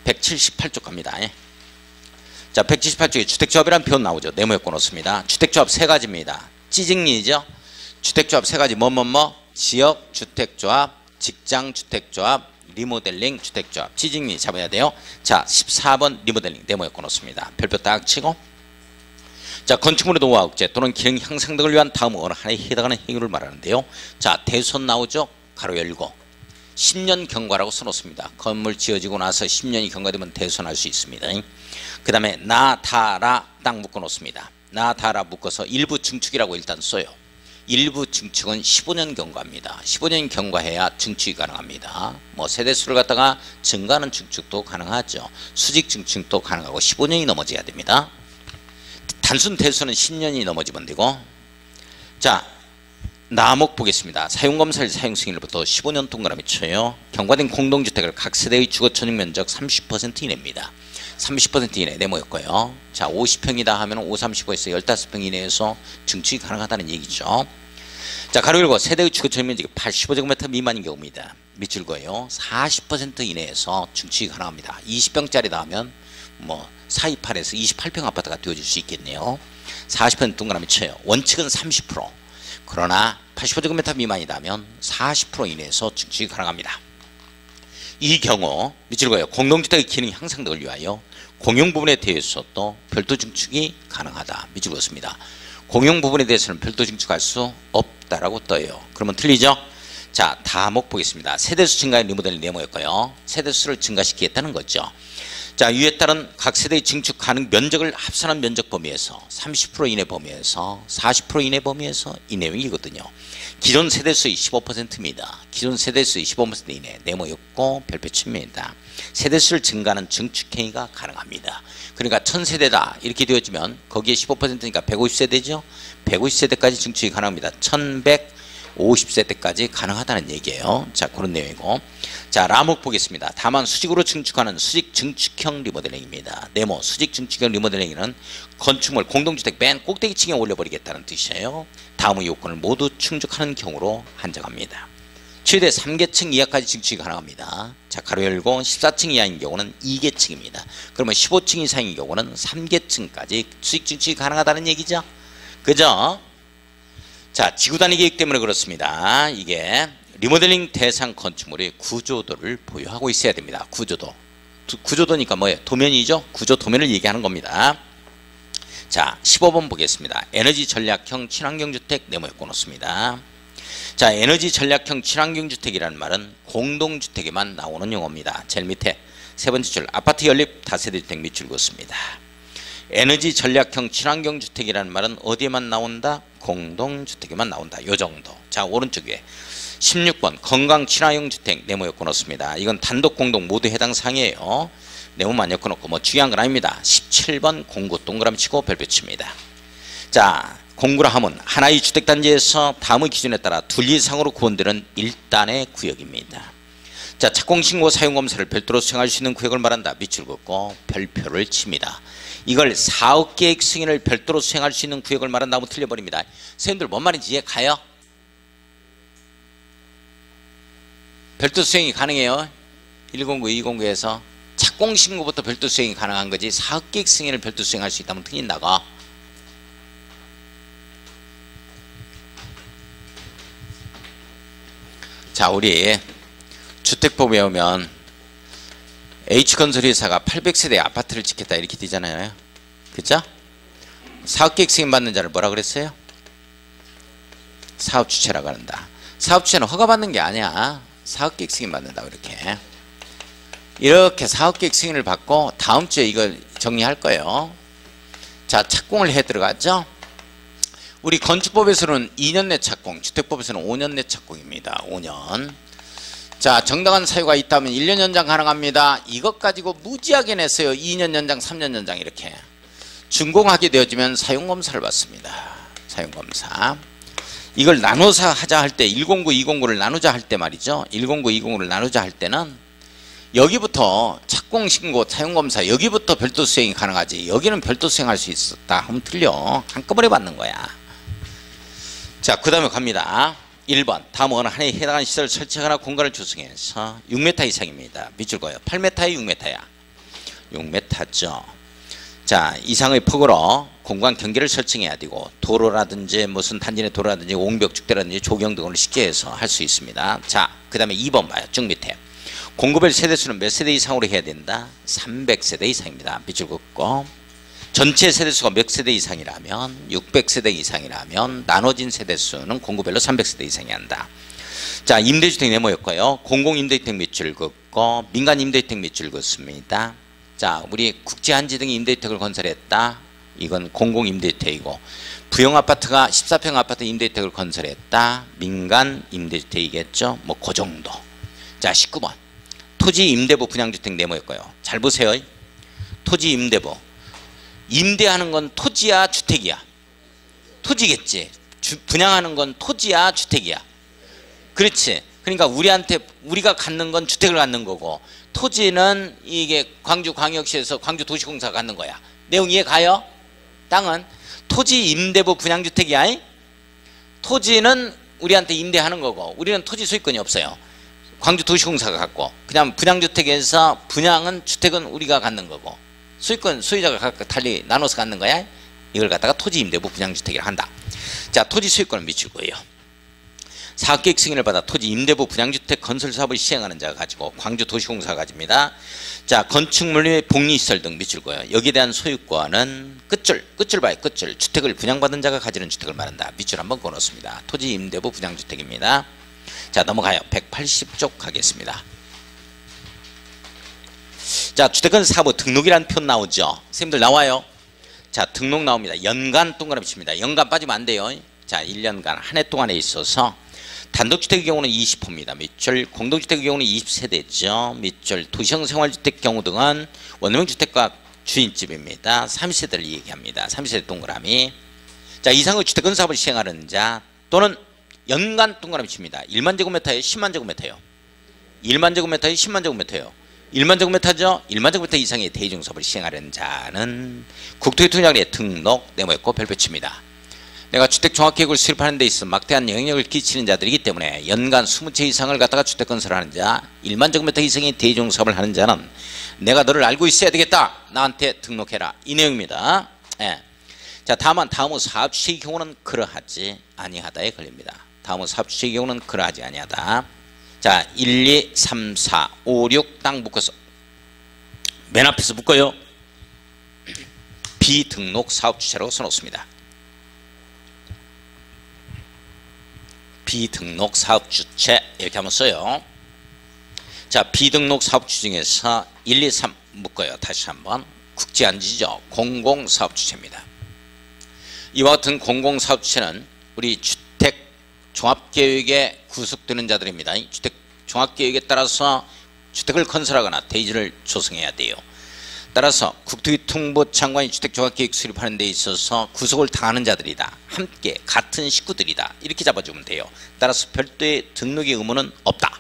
178쪽 갑니다. 자, 178쪽에 주택조합이라는 표현 나오죠. 네모였고 놓습니다. 주택조합 세 가지입니다. 찌직리죠. 주택조합 세 가지 지역주택조합, 직장주택조합, 리모델링 주택조합. 찌직리 잡아야 돼요. 자, 14번 리모델링 네모였고 놓습니다. 별표 딱 치고. 자, 건축물의 노후와 억제 또는 기능 향상 등을 위한 다음 어느 하나에 해당하는 행위를 말하는데요. 자, 대손 나오죠. 가로 열고 10년 경과라고 써놓습니다. 건물 지어지고 나서 10년이 경과되면 대손할 수 있습니다. 그 다음에 나, 다, 라 딱 묶어 놓습니다. 나, 다, 라 묶어서 일부 증축이라고 일단 써요. 일부 증축은 15년 경과입니다. 15년 경과해야 증축이 가능합니다. 뭐 세대수를 갖다가 증가하는 증축도 가능하죠. 수직 증축도 가능하고 15년이 넘어져야 됩니다. 단순 대수는 10년이 넘어지면 되고. 자, 나목 보겠습니다. 사용검사일 사용승인일부터 15년 동그라미 쳐요. 경과된 공동주택을 각 세대의 주거천역면적 30% 이내입니다. 30% 이내 네모였고요. 자, 50평이다 하면 5, 35에서 15평 이내에서 증축이 가능하다는 얘기죠. 자, 가로 열고 세대의 주거천역면적이 85제곱미터 미만인 경우입니다. 밑줄 거예요. 40% 이내에서 증축이 가능합니다. 20평짜리다 하면 뭐 428에서 28평 아파트가 되어질 수 있겠네요. 40% 동그라미 쳐요. 원칙은 30%. 그러나 85제곱미터 미만이라면 40% 이내에서 증축이 가능합니다. 이 경우 밑줄 거예요. 공동주택의 기능 향상 등을 위하여 공용 부분에 대해서도 별도 증축이 가능하다. 밑줄 그었습니다. 공용 부분에 대해서는 별도 증축할 수 없다라고 떠요. 그러면 틀리죠? 자, 다목 보겠습니다. 세대수 증가의 리모델링 네모였고요. 세대수를 증가시키겠다는 거죠. 자, 이에 따른 각 세대의 증축 가능 면적을 합산한 면적 범위에서 30% 이내 범위에서 40% 이내 범위에서 이 내용이거든요. 기존 세대수의 15%입니다. 기존 세대수의 15% 이내 네모였고 별표 칩니다. 세대수를 증가하는 증축행위가 가능합니다. 그러니까 1000세대다 이렇게 되어지면 거기에 15%니까 150세대죠. 150세대까지 증축이 가능합니다. 1150세대까지 가능하다는 얘기예요. 자, 그런 내용이고. 자, 라목 보겠습니다. 다만 수직으로 증축하는 수직 증축형 리모델링입니다. 네모 수직 증축형 리모델링은 건축물 공동주택 맨 꼭대기층에 올려버리겠다는 뜻이에요. 다음의 요건을 모두 충족하는 경우로 한정합니다. 최대 3계층 이하까지 증축이 가능합니다. 자, 가로 열고 14층 이하인 경우는 2계층입니다. 그러면 15층 이상인 경우는 3계층까지 수직 증축이 가능하다는 얘기죠. 그죠? 자, 지구단위 계획 때문에 그렇습니다. 이게 리모델링 대상 건축물의 구조도를 보유하고 있어야 됩니다. 구조도. 구조도니까 뭐예요? 도면이죠? 구조 도면을 얘기하는 겁니다. 자, 15번 보겠습니다. 에너지 전략형 친환경 주택 네모였고 놓습니다. 자, 에너지 전략형 친환경 주택이라는 말은 공동주택에만 나오는 용어입니다. 제일 밑에 세 번째 줄 아파트 연립 다세대 주택 밑줄 그었습니다. 에너지 전략형 친환경 주택이라는 말은 어디에만 나온다? 공동주택에만 나온다. 요 정도. 자, 오른쪽 위에 16번 건강 친화형 주택 네모 엮어놓습니다. 이건 단독 공동 모두 해당 사항이에요. 네모만 엮어놓고 뭐 중요한 건 아닙니다. 17번 공구 동그라미 치고 별표 칩니다. 자, 공구라 함은 하나의 주택단지에서 다음의 기준에 따라 둘 이상으로 구원되는 1단의 구역입니다. 자, 착공신고 사용검사를 별도로 수행할 수 있는 구역을 말한다. 밑줄 긋고 별표를 칩니다. 이걸 사업계획 승인을 별도로 수행할 수 있는 구역을 말한다 하면 틀려버립니다. 선생님들 뭔 말인지 이해 가요? 별도 수행이 가능해요. 109, 209에서 착공신고부터 별도 수행이 가능한 거지 사업계획 승인을 별도 수행할 수 있다면 틀린다고. 자, 우리 주택법 배우면 H건설회사가 800세대 아파트를 짓겠다 이렇게 되잖아요. 그죠? 사업계획 승인 받는 자를 뭐라 그랬어요? 사업주체라고 한다. 사업주체는 허가받는 게 아니야. 사업계획 승인 받는다. 이렇게 사업계획 승인을 받고 다음 주에 이걸 정리할 거예요. 자, 착공을 해 들어갔죠? 우리 건축법에서는 2년 내 착공, 주택법에서는 5년 내 착공입니다. 5년. 자, 정당한 사유가 있다면 1년 연장 가능합니다. 이것 가지고 무지하게 냈어요. 2년 연장, 3년 연장 이렇게. 준공하게 되어지면 사용검사를 받습니다. 사용검사. 이걸 나눠서 하자 할 때 109, 209를 나누자 할 때 말이죠. 109, 209를 나누자 할 때는 여기부터 착공신고 사용검사 여기부터 별도 수행이 가능하지 여기는 별도 수행할 수 있었다 하면 틀려. 한꺼번에 받는 거야. 자, 그 다음에 갑니다. 1번 다음 어느 하나에 해당하는 시설을 설치하거나 공간을 조성해서 6m 이상입니다. 밑줄 거예요. 8m에 6m야. 6m죠. 자, 이상의 폭으로 공간 경계를 설정해야 되고 도로라든지 무슨 단지 내 도로라든지 옹벽 축대라든지 조경 등을 쉽게 해서 할 수 있습니다. 자, 그 다음에 2번 봐요. 쭉 밑에 공급별 세대수는 몇 세대 이상으로 해야 된다? 300세대 이상입니다. 밑줄 긋고 전체 세대수가 몇 세대 이상이라면 600세대 이상이라면 나눠진 세대수는 공급별로 300세대 이상이 한다. 자, 임대주택 네모였고요. 공공임대주택 밑줄 긋고 민간임대주택 밑줄 긋습니다. 자, 우리 국제한지 등의 임대주택을 건설했다. 이건 공공임대주택이고 부영 아파트가 14평 아파트 임대주택을 건설했다. 민간 임대주택이겠죠. 뭐 그 정도. 자 19번 토지 임대부 분양주택 네모였고요. 잘 보세요. 토지 임대부. 임대하는 건 토지야 주택이야? 토지겠지. 분양하는 건 토지야 주택이야? 그렇지. 그러니까 우리가 갖는 건 주택을 갖는 거고 토지는 이게 광주광역시에서 광주도시공사가 갖는 거야. 내용 이해 가요? 땅은 토지 임대부 분양주택이야. 토지는 우리한테 임대하는 거고 우리는 토지 소유권이 없어요. 광주도시공사가 갖고 그냥 분양주택에서 분양은 주택은 우리가 갖는 거고 소유권 소유자가 각각 달리 나눠서 갖는 거야. 이걸 갖다가 토지 임대부 분양주택이라 한다. 자 토지 소유권을 미치고요. 사업계획 승인을 받아 토지 임대부 분양주택 건설 사업을 시행하는 자가 가지고 광주도시공사가 가집니다. 자 건축물의 복리시설 등 미줄고요. 여기에 대한 소유권은 끝줄 봐요. 끝줄. 주택을 분양받은 자가 가지는 주택을 말한다. 밑줄 한번 그어놓습니다. 토지 임대부 분양주택입니다. 자 넘어가요. 180쪽 가겠습니다. 자 주택은 사부 등록이라는 표 나오죠. 선생님들 나와요. 자 등록 나옵니다. 연간 동그라미 칩니다. 연간 빠지면 안 돼요. 자 1년간 한 해 동안에 있어서 단독주택의 경우는 20호입니다. 밑줄. 공동주택의 경우는 20세대죠. 밑줄. 도시형 생활주택 경우 등은 원룸주택과 주인집입니다. 3세대를 얘기합니다. 3세대 동그라미. 자 이상의 주택건사업을 시행하는 자 또는 연간 동그라미 칩니다. 1만 제곱미터에 10만 제곱미터요. 1만 제곱미터에 10만 제곱미터요. 1만 제곱미터죠. 1만 제곱미터 이상의 대중사업을 시행하는 자는 국토교통장에 등록 네모했고 별표 칩니다. 내가 주택종합계획을 수립하는 데 있어 막대한 영향력을 끼치는 자들이기 때문에 연간 20채 이상을 갖다가 주택건설하는 자 1만 제곱미터 이상의 대중사업을 하는 자는 내가 너를 알고 있어야 되겠다. 나한테 등록해라. 이 내용입니다. 예. 자 다음은 다음의 사업주체의 경우는 그러하지 아니하다에 걸립니다. 다음의 사업주체의 경우는 그러하지 아니하다. 자 1, 2, 3, 4, 5, 6 딱 묶어서 맨 앞에서 묶어요. 비등록 사업주체라고 써놓습니다. 비등록 사업주체 이렇게 한번 써요. 자 비등록 사업주체 중에서 1, 2, 3 묶어요. 다시 한번 국지안지죠. 공공사업주체입니다. 이와 같은 공공사업주체는 우리 주택종합계획에 구속되는 자들입니다. 주택종합계획에 따라서 주택을 건설하거나 대지를 조성해야 돼요. 따라서 국토교통부 장관이 주택종합계획 수립하는 데 있어서 구속을 당하는 자들이다. 함께 같은 식구들이다. 이렇게 잡아주면 돼요. 따라서 별도의 등록의 의무는 없다.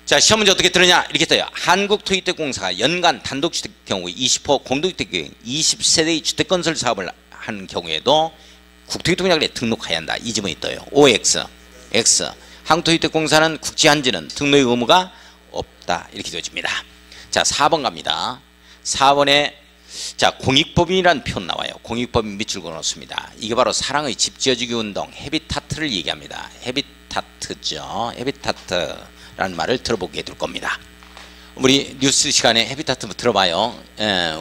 자 시험 문제 어떻게 들으냐 이렇게 떠요. 한국토지주택공사가 연간 단독주택 경우 20호 공동주택 계획 20세대의 주택건설 사업을 하는 경우에도 국토교통장에 등록해야 한다. 이 지문이 떠요. OX X 한국토지주택공사는 국지한지는 등록의 의무가 없다. 이렇게 되어집니다. 자 4번 갑니다. 4번에 자 공익법인이라는 표 나와요. 공익법인 밑줄 그어놓습니다. 이게 바로 사랑의 집 지어주기 운동 헤비타트를 얘기합니다. 헤비타트죠. 헤비타트라는 말을 들어보게 될 겁니다. 우리 뉴스 시간에 헤비타트 들어봐요.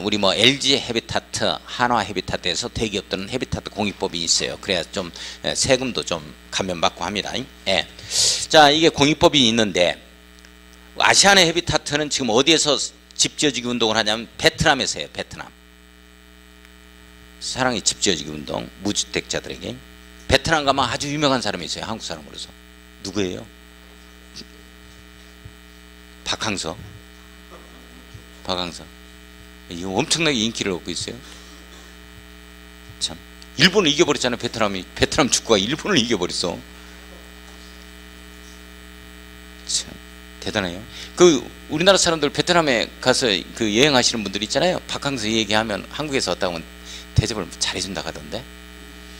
우리 뭐 LG 헤비타트, 한화 헤비타트에서 대기업들은 헤비타트 공익법이 있어요. 그래야 좀 세금도 좀 감면받고 합니다. 자 이게 공익법이 있는데 아시아의 헤비타트는 지금 어디에서 집 지어주기 운동을 하냐면 베트남에서 해요. 베트남. 사랑의 집 지어주기 운동 무주택자들에게. 베트남 가면 아주 유명한 사람이 있어요. 한국 사람으로서. 누구예요? 박항서. 이거 엄청나게 인기를 얻고 있어요. 참 일본을 이겨버렸잖아요. 베트남 축구가 일본을 이겨버렸어. 참 대단해요. 그 우리나라 사람들 베트남에 가서 그 여행하시는 분들 있잖아요. 박항서 얘기하면 한국에서 왔다 오면 대접을 잘해준다 하던데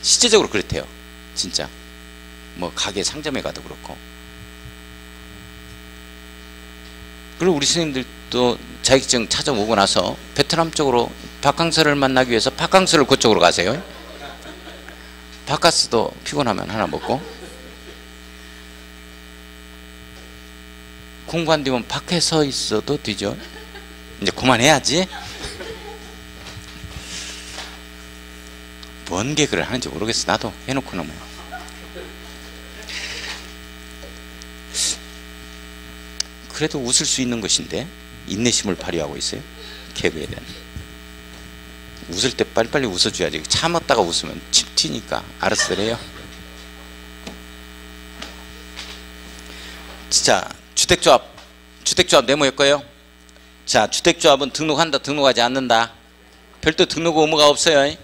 실제적으로 그렇대요. 진짜 뭐 가게 상점에 가도 그렇고. 그리고 우리 스님들도 자격증 찾아오고 나서 베트남 쪽으로 박항서를 만나기 위해서 박항서를 그쪽으로 가세요. 바카스도 피곤하면 하나 먹고 공부 안 되면 밖에 서 있어도 되죠. 이제 그만해야지. 뭔 개그를 하는지 모르겠어. 나도 해놓고는 뭐. 그래도 웃을 수 있는 것인데 인내심을 발휘하고 있어요. 개그에 대한. 웃을 때 빨리빨리 웃어줘야지. 참았다가 웃으면 집 쥐니까 알아서 그래요. 자, 주택조합 네모였고요. 자, 주택조합은 등록한다, 등록하지 않는다. 별도 등록 의무가 없어요.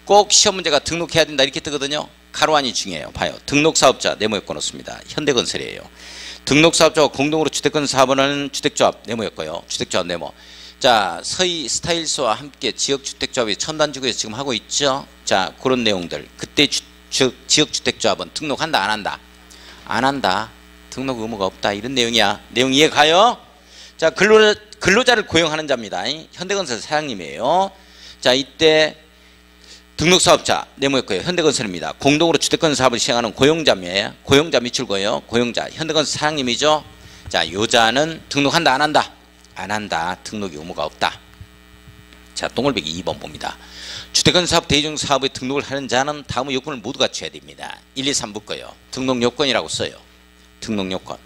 꼭 시험 문제가 등록해야 된다 이렇게 뜨거든요. 가로 안이 중요해요. 봐요. 등록사업자 네모였고 놓습니다. 현대건설이에요. 등록사업자와 공동으로 주택건설 사업하는 주택조합 네모였고요. 주택조합 네모. 자, 서희 스타일스와 함께 지역주택조합이 첨단지구에서 지금 하고 있죠. 자, 그런 내용들. 그때 지역주택조합은 등록한다 안 한다? 안 한다. 등록 의무가 없다. 이런 내용이야. 내용 이해 가요? 자, 근로자를 고용하는 자입니다. 현대건설 사장님이에요. 자, 이때 등록사업자 네모였고요. 현대건설입니다. 공동으로 주택건설 사업을 시행하는 고용자입니다. 고용자 미출고요. 고용자 현대건설 사장님이죠. 자, 요자는 등록한다 안 한다? 안 한다. 등록이 의무가 없다. 자, 동글배기 2번 봅니다. 주택건설사업 대중사업에 등록을 하는 자는 다음의 요건을 모두 갖춰야 됩니다. 1, 2, 3 붙고요. 등록요건이라고 써요. 등록요건.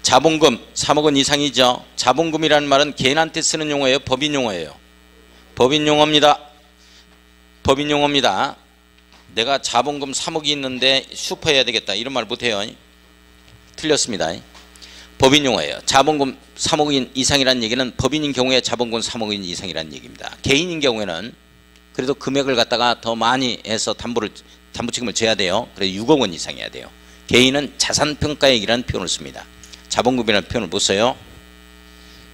자본금 3억 원 이상이죠. 자본금이라는 말은 개인한테 쓰는 용어예요? 법인 용어예요? 법인 용어입니다. 법인 용어입니다. 내가 자본금 3억이 있는데 슈퍼해야 되겠다 이런 말 못해요. 틀렸습니다. 법인 용어예요. 자본금 3억 이상이라는 얘기는 법인인 경우에 자본금 3억 이상이라는 얘기입니다. 개인인 경우에는 그래도 금액을 갖다가 더 많이 해서 담보 책임을 져야 돼요. 그래서 6억 원 이상이어야 돼요. 개인은 자산평가액이라는 표현을 씁니다. 자본금이라는 표현을 못 써요.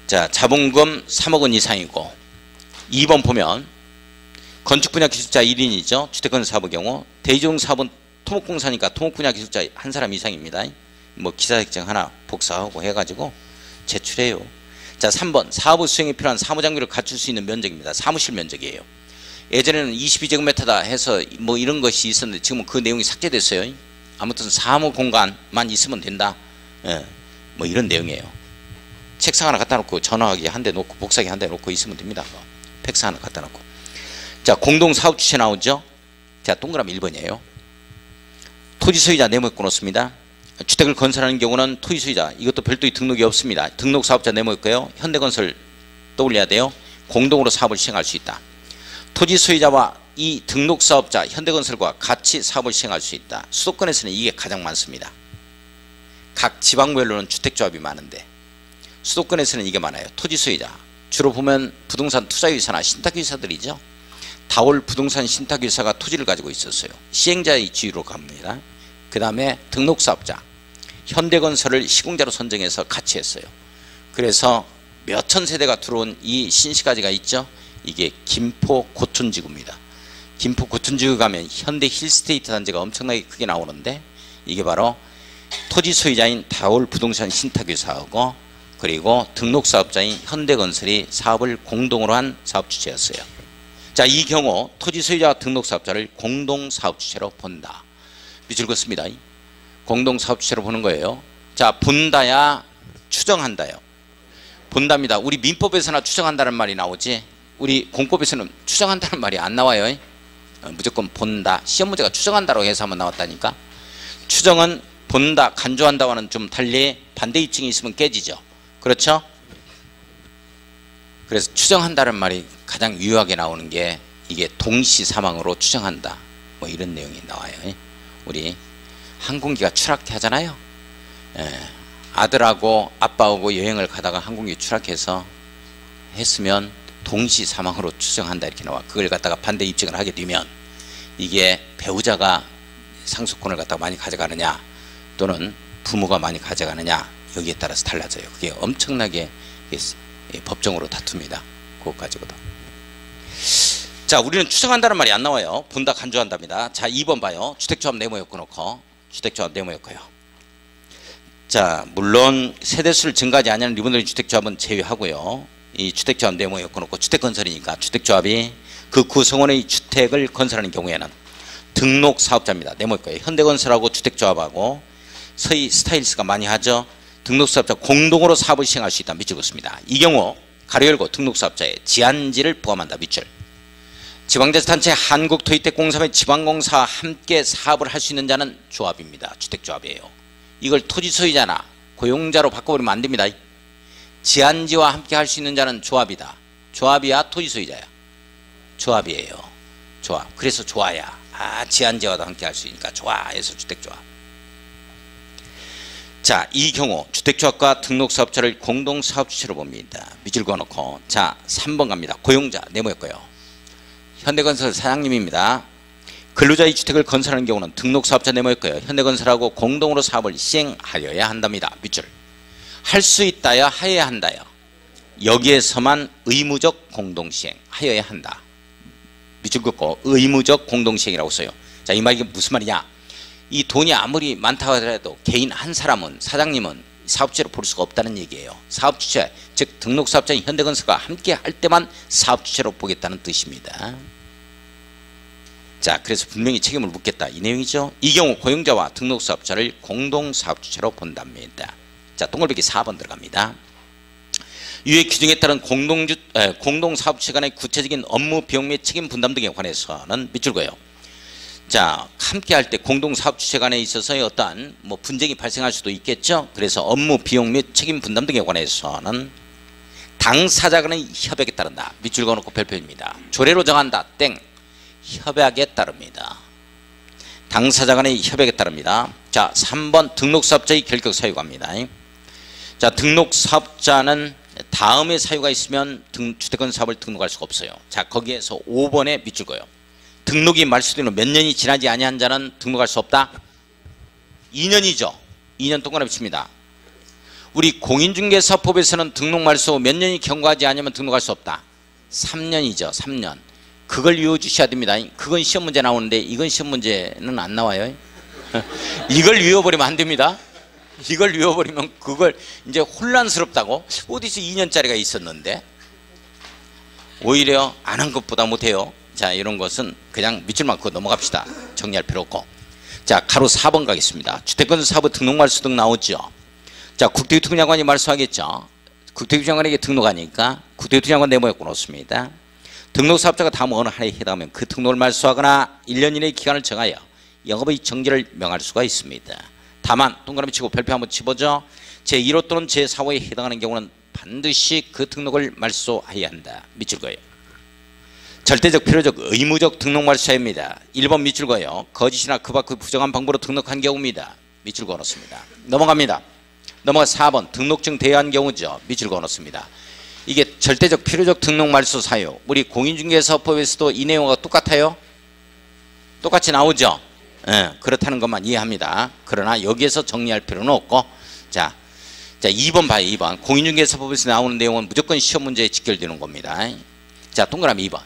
자, 자본금 3억 원 이상이고 2번 보면 건축 분야 기술자 1인이죠. 주택건설 사업의 경우. 대중 사업은 토목공사니까 토목 분야 기술자 한 사람 이상입니다. 뭐 기사직증 하나 복사하고 해가지고 제출해요. 자, 3번 사업 수행에 필요한 사무장비를 갖출 수 있는 면적입니다. 사무실 면적이에요. 예전에는 22제곱미터다 해서 뭐 이런 것이 있었는데 지금은 그 내용이 삭제됐어요. 아무튼 사무 공간만 있으면 된다. 예, 뭐 이런 내용이에요. 책상 하나 갖다 놓고 전화기 한 대 놓고 복사기 한 대 놓고 있으면 됩니다. 팩스 하나 갖다 놓고. 자, 공동사업 주체 나오죠. 자, 동그라미 1번이에요. 토지소유자 네모였고 놓습니다. 주택을 건설하는 경우는 토지소유자 이것도 별도의 등록이 없습니다. 등록사업자 네모였고요. 현대건설 떠올려야 돼요. 공동으로 사업을 시행할 수 있다. 토지소유자와 이 등록사업자 현대건설과 같이 사업을 시행할 수 있다. 수도권에서는 이게 가장 많습니다. 각 지방별로는 주택조합이 많은데 수도권에서는 이게 많아요. 토지소유자 주로 보면 부동산 투자회사나 신탁회사들이죠. 다올 부동산 신탁회사가 토지를 가지고 있었어요. 시행자의 지위로 갑니다. 그 다음에 등록사업자 현대건설을 시공자로 선정해서 같이 했어요. 그래서 몇천 세대가 들어온 이 신시가지가 있죠. 이게 김포 고촌지구입니다. 김포 고촌지구 가면 현대 힐스테이트 단지가 엄청나게 크게 나오는데 이게 바로 토지 소유자인 다올 부동산 신탁회사하고 그리고 등록사업자인 현대건설이 사업을 공동으로 한 사업주체였어요. 자, 이 경우 토지 소유자와 등록사업자를 공동사업주체로 본다. 밑줄 긋습니다. 공동사업주체로 보는 거예요. 자, 본다야 추정한다요? 본답니다. 우리 민법에서나 추정한다는 말이 나오지 우리 공법에서는 추정한다는 말이 안 나와요. 무조건 본다. 시험 문제가 추정한다고 해서 한번 나왔다니까. 추정은 본다, 간주한다와는 좀 달리 반대 입증이 있으면 깨지죠. 그렇죠? 그래서 추정한다는 말이 가장 유효하게 나오는 게 이게 동시 사망으로 추정한다. 뭐 이런 내용이 나와요. 우리 항공기가 추락해 하잖아요. 아들하고 아빠하고 여행을 가다가 항공기 추락해서 했으면 동시 사망으로 추정한다 이렇게 나와. 그걸 갖다가 반대 입증을 하게 되면 이게 배우자가 상속권을 갖다가 많이 가져가느냐 또는 부모가 많이 가져가느냐 여기에 따라서 달라져요. 그게 엄청나게 법정으로 다툽니다. 그것 가지고도. 자, 우리는 추정한다는 말이 안 나와요. 본다, 간주한답니다. 자, 2번 봐요. 주택조합 네모였고 놓고 주택조합 네모였고요. 자, 물론 세대수를 증가하지 않는 리본더링 주택조합은 제외하고요. 이 주택조합 네모였고 놓고 주택건설이니까 주택조합이 그 구성원의 주택을 건설하는 경우에는 등록사업자입니다. 네모였고요. 현대건설하고 주택조합하고 서희 스타일스가 많이 하죠. 등록사업자 공동으로 사업을 시행할 수 있다. 밑줄 긋습니다. 이 경우 가로 열고 등록사업자에 지안지를 포함한다. 밑줄. 지방자치단체 한국토지택공사및 지방공사와 함께 사업을 할 수 있는 자는 조합입니다. 주택조합이에요. 이걸 토지소유자나 고용자로 바꿔버리면 안 됩니다. 지안지와 함께 할 수 있는 자는 조합이다. 조합이야 토지소유자야? 조합이에요. 조합. 그래서 좋아야. 제한제와도 함께 할 수 있으니까 좋아해서 주택조합. 자, 이 경우 주택조합과 등록사업자를 공동사업주체로 봅니다. 밑줄 그어놓고 자 3번 갑니다. 고용자 네모였고요. 현대건설 사장님입니다. 근로자의 주택을 건설하는 경우는 등록사업자 네모였고요. 현대건설하고 공동으로 사업을 시행하여야 한답니다. 밑줄. 할 수 있다야 하여야 한다요. 여기에서만 의무적 공동시행 하여야 한다. 밑줄 긋고 의무적 공동시행이라고 써요. 자, 이 말이 무슨 말이냐. 이 돈이 아무리 많다고 하더라도 개인 한 사람은 사장님은 사업주체로 볼 수가 없다는 얘기예요. 사업주체 즉 등록사업자인 현대건설과 함께 할 때만 사업주체로 보겠다는 뜻입니다. 자, 그래서 분명히 책임을 묻겠다 이 내용이죠. 이 경우 고용자와 등록사업자를 공동사업주체로 본답니다. 자, 동글베기 4번 들어갑니다. 이의 규정에 따른 공동사업주체 간의 구체적인 업무 비용 및 책임 분담 등에 관해서는 밑줄 그어요. 자, 함께 할 때 공동사업주체 간에 있어서의 어떠한 분쟁이 발생할 수도 있겠죠. 그래서 업무 비용 및 책임 분담 등에 관해서는 당사자 간의 협약에 따른다. 밑줄 그어놓고 별표입니다. 조례로 정한다. 땡. 협약에 따릅니다. 당사자 간의 협약에 따릅니다. 자, 3번 등록사업자의 결격 사유가 합니다. 자, 등록사업자는 다음에 사유가 있으면 주택건 사업을 등록할 수가 없어요. 자, 거기에서 5번에 밑줄 그어요. 등록이 말소되는 몇 년이 지나지 아니한 자는 등록할 수 없다. 2년이죠. 2년 동그라미 칩니다. 우리 공인중개사법에서는 등록 말소 몇 년이 경과하지 않으면 등록할 수 없다. 3년이죠. 3년. 그걸 외워 주셔야 됩니다. 그건 시험 문제 나오는데 이건 시험 문제는 안 나와요. 이걸 외워버리면 안 됩니다. 이걸 외워버리면 그걸 이제 혼란스럽다고 어디서 2년짜리가 있었는데 오히려 안 한 것보다 못해요. 자, 이런 것은 그냥 밑줄만 그어 넘어갑시다. 정리할 필요 없고. 자, 가로 4번 가겠습니다. 주택건 사업 등록 말소 등 나오죠. 자, 국토교통장관이 말소하겠죠. 국토교통장관에게 등록하니까 국토교통장관 네모였고 놓습니다. 등록사업자가 다음 어느 하나에 해당하면 그 등록을 말소하거나 1년 이내의 기간을 정하여 영업의 정지를 명할 수가 있습니다. 다만 동그라미 치고 별표 한번 치보죠. 제1호 또는 제4호에 해당하는 경우는 반드시 그 등록을 말소해야 한다. 밑줄 그어요. 절대적 필요적 의무적 등록 말소입니다. 1번 밑줄 그어요. 거짓이나 그 밖의 부정한 방법으로 등록한 경우입니다. 밑줄 그어 놓습니다. 넘어갑니다. 넘어가 4번 등록증 대여한 경우죠. 밑줄 그어 놓습니다. 이게 절대적 필요적 등록 말소 사유. 우리 공인중개사법에서도 이 내용과 똑같아요. 똑같이 나오죠. 그렇다는 것만 이해합니다. 그러나 여기에서 정리할 필요는 없고 자 2번 봐요. 2번 공인중개사법에서 나오는 내용은 무조건 시험 문제에 직결되는 겁니다. 자, 동그라미 2번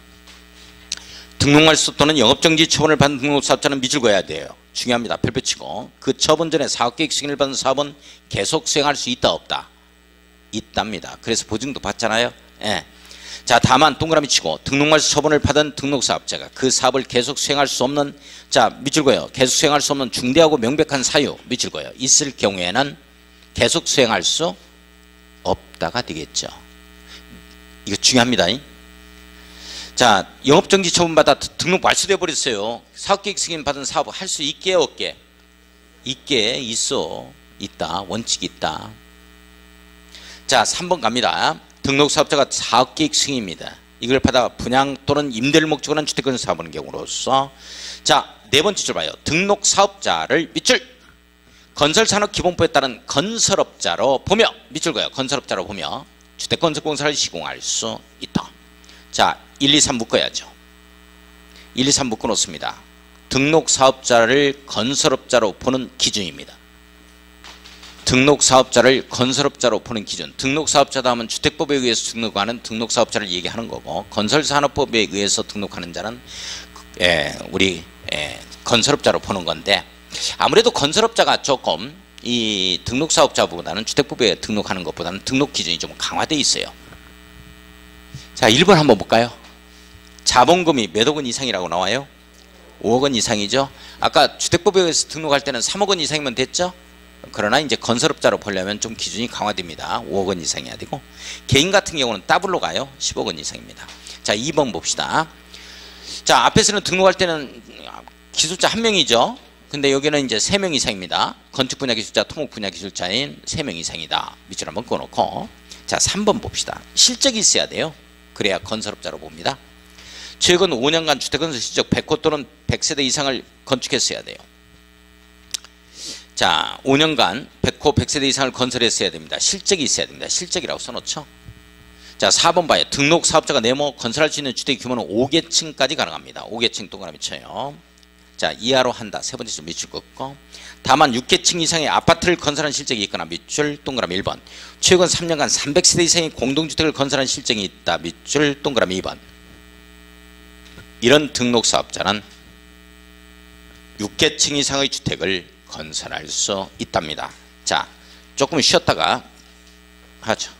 등록말소 또는 영업정지 처분을 받은 등록사업자는 밑줄 그어야 돼요. 중요합니다. 별표 치고 그 처분 전에 사업계획 승인을 받은 사업은 계속 수행할 수 있다 없다? 있답니다. 그래서 보증도 받잖아요. 예. 자, 다만 동그라미 치고 등록말소 처분을 받은 등록사업자가 그 사업을 계속 수행할 수 없는 자 밑줄 그어요. 계속 수행할 수 없는 중대하고 명백한 사유 밑줄 그어요. 있을 경우에는 계속 수행할 수 없다가 되겠죠. 이거 중요합니다. 자, 영업정지 처분받아 등록 말소돼 버렸어요. 사업계획 승인 받은 사업 할 수 있게 없게? 있게 있어. 있다. 원칙이 있다. 자, 3번 갑니다. 등록사업자가 사업계획 승인입니다. 이걸 받아 분양 또는 임대를 목적으로 한 주택건 사업하는 경우로서 자, 네 번째 줄 봐요. 등록사업자를 밑줄 건설산업기본법에 따른 건설업자로 보며 밑줄 그어요. 건설업자로 보며 주택건설공사를 시공할 수 있다. 자, 1, 2, 3 묶어야죠. 1, 2, 3 묶어 놓습니다. 등록사업자를 건설업자로 보는 기준입니다. 등록사업자를 건설업자로 보는 기준. 등록사업자다 하면 주택법에 의해서 등록하는 등록사업자를 얘기하는 거고 건설산업법에 의해서 등록하는 자는 우리 건설업자로 보는 건데 아무래도 건설업자가 조금 이 등록사업자보다는 주택법에 등록하는 것보다는 등록 기준이 좀 강화되어 있어요. 자, 1번 한번 볼까요? 자본금이 몇억 원 이상이라고 나와요? 5억 원 이상이죠. 아까 주택법에 의해서 등록할 때는 3억 원 이상이면 됐죠. 그러나 이제 건설업자로 보려면 좀 기준이 강화됩니다. 5억 원 이상이야 되고 개인 같은 경우는 더블로 가요. 10억 원 이상입니다. 자, 2번 봅시다. 자, 앞에서는 등록할 때는 기술자 1명이죠. 근데 여기는 이제 3명 이상입니다. 건축 분야 기술자, 토목 분야 기술자인 3명 이상이다. 밑줄 한번 꺼놓고 자, 3번 봅시다. 실적이 있어야 돼요. 그래야 건설업자로 봅니다. 최근 5년간 주택건설 실적 100호 또는 100세대 이상을 건축했어야 돼요. 자, 5년간 100호 100세대 이상을 건설했어야 됩니다. 실적이 있어야 됩니다. 실적이라고 써놓죠. 자, 4번 봐요. 등록 사업자가 네모 건설할 수 있는 주택 규모는 5개층까지 가능합니다. 5개층 동그라미 쳐요. 자, 이하로 한다. 세 번째 줄 밑줄 긋고. 다만 6개층 이상의 아파트를 건설한 실적이 있거나 밑줄 동그라미 1번. 최근 3년간 300세대 이상의 공동주택을 건설한 실적이 있다. 밑줄 동그라미 2번. 이런 등록 사업자는 6개층 이상의 주택을 건설할 수 있답니다. 자, 조금 쉬었다가 하죠.